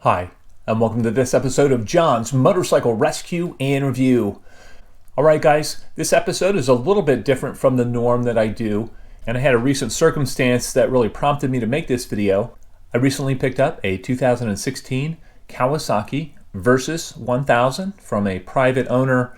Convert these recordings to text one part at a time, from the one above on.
Hi, and welcome to this episode of John's Motorcycle Rescue and Review. Alright guys, this episode is a little bit different from the norm that I do, and I had a recent circumstance that really prompted me to make this video. I recently picked up a 2016 Kawasaki Versys 1000 from a private owner.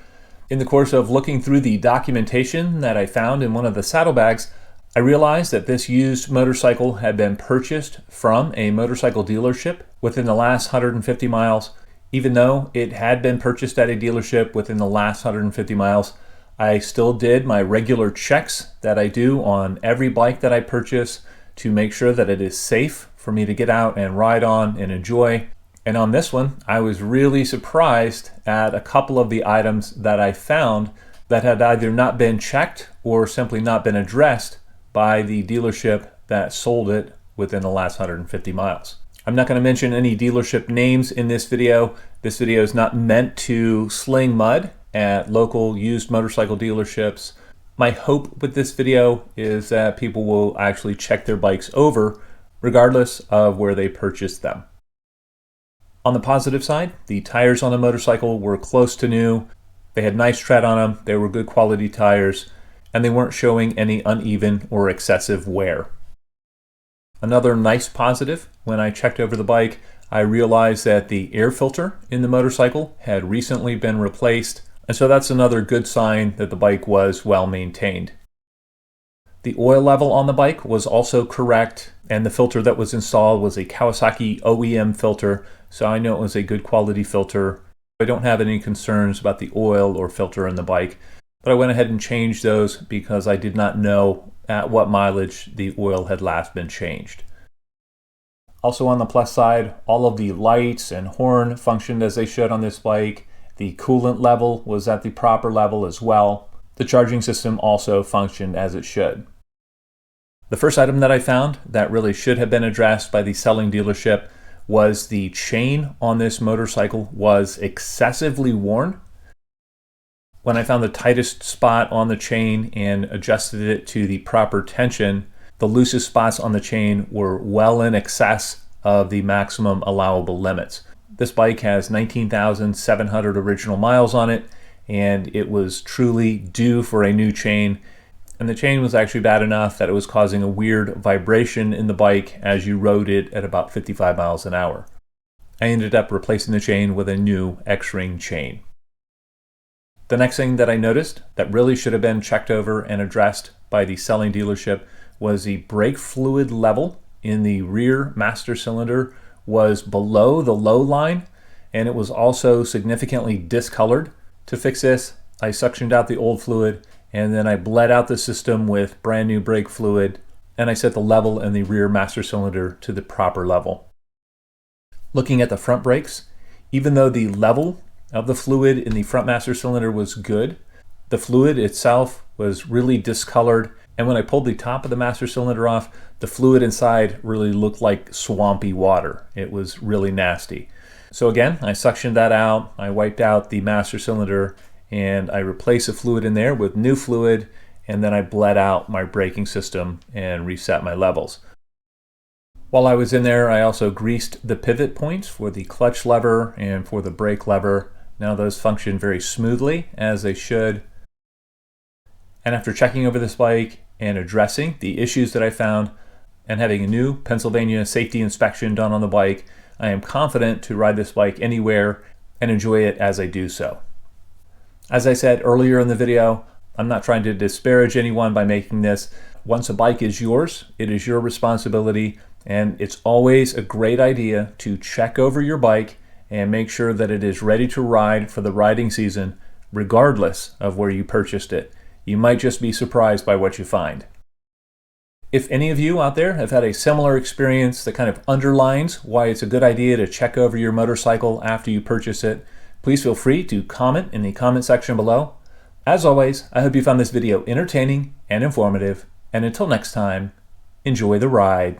In the course of looking through the documentation that I found in one of the saddlebags, I realized that this used motorcycle had been purchased from a motorcycle dealership within the last 150 miles. Even though it had been purchased at a dealership within the last 150 miles, I still did my regular checks that I do on every bike that I purchase to make sure that it is safe for me to get out and ride on and enjoy. And on this one, I was really surprised at a couple of the items that I found that had either not been checked or simply not been addressed by the dealership that sold it within the last 150 miles. I'm not going to mention any dealership names in this video. This video is not meant to sling mud at local used motorcycle dealerships. My hope with this video is that people will actually check their bikes over regardless of where they purchased them. On the positive side, the tires on the motorcycle were close to new. They had nice tread on them. They were good quality tires, and they weren't showing any uneven or excessive wear. Another nice positive, when I checked over the bike, I realized that the air filter in the motorcycle had recently been replaced, and so that's another good sign that the bike was well maintained. The oil level on the bike was also correct, and the filter that was installed was a Kawasaki OEM filter, so I know it was a good quality filter. I don't have any concerns about the oil or filter in the bike, but I went ahead and changed those because I did not know at what mileage the oil had last been changed. Also on the plus side, all of the lights and horn functioned as they should on this bike. The coolant level was at the proper level as well. The charging system also functioned as it should. The first item that I found that really should have been addressed by the selling dealership was the chain on this motorcycle was excessively worn. When I found the tightest spot on the chain and adjusted it to the proper tension, the loosest spots on the chain were well in excess of the maximum allowable limits. This bike has 19,700 original miles on it, and it was truly due for a new chain. And the chain was actually bad enough that it was causing a weird vibration in the bike as you rode it at about 55 miles an hour. I ended up replacing the chain with a new X-ring chain. The next thing that I noticed that really should have been checked over and addressed by the selling dealership was the brake fluid level in the rear master cylinder was below the low line, and it was also significantly discolored. To fix this, I suctioned out the old fluid, and then I bled out the system with brand new brake fluid, and I set the level in the rear master cylinder to the proper level. Looking at the front brakes, even though the level of the fluid in the front master cylinder was good, the fluid itself was really discolored, and when I pulled the top of the master cylinder off, the fluid inside really looked like swampy water. It was really nasty. So again, I suctioned that out, I wiped out the master cylinder, and I replaced the fluid in there with new fluid, and then I bled out my braking system and reset my levels. While I was in there, I also greased the pivot points for the clutch lever and for the brake lever. Now those function very smoothly, as they should. And after checking over this bike and addressing the issues that I found and having a new Pennsylvania safety inspection done on the bike, I am confident to ride this bike anywhere and enjoy it as I do so. As I said earlier in the video, I'm not trying to disparage anyone by making this. Once a bike is yours, it is your responsibility, and it's always a great idea to check over your bike and make sure that it is ready to ride for the riding season, regardless of where you purchased it. You might just be surprised by what you find. If any of you out there have had a similar experience that kind of underlines why it's a good idea to check over your motorcycle after you purchase it, please feel free to comment in the comment section below. As always, I hope you found this video entertaining and informative, and until next time, enjoy the ride.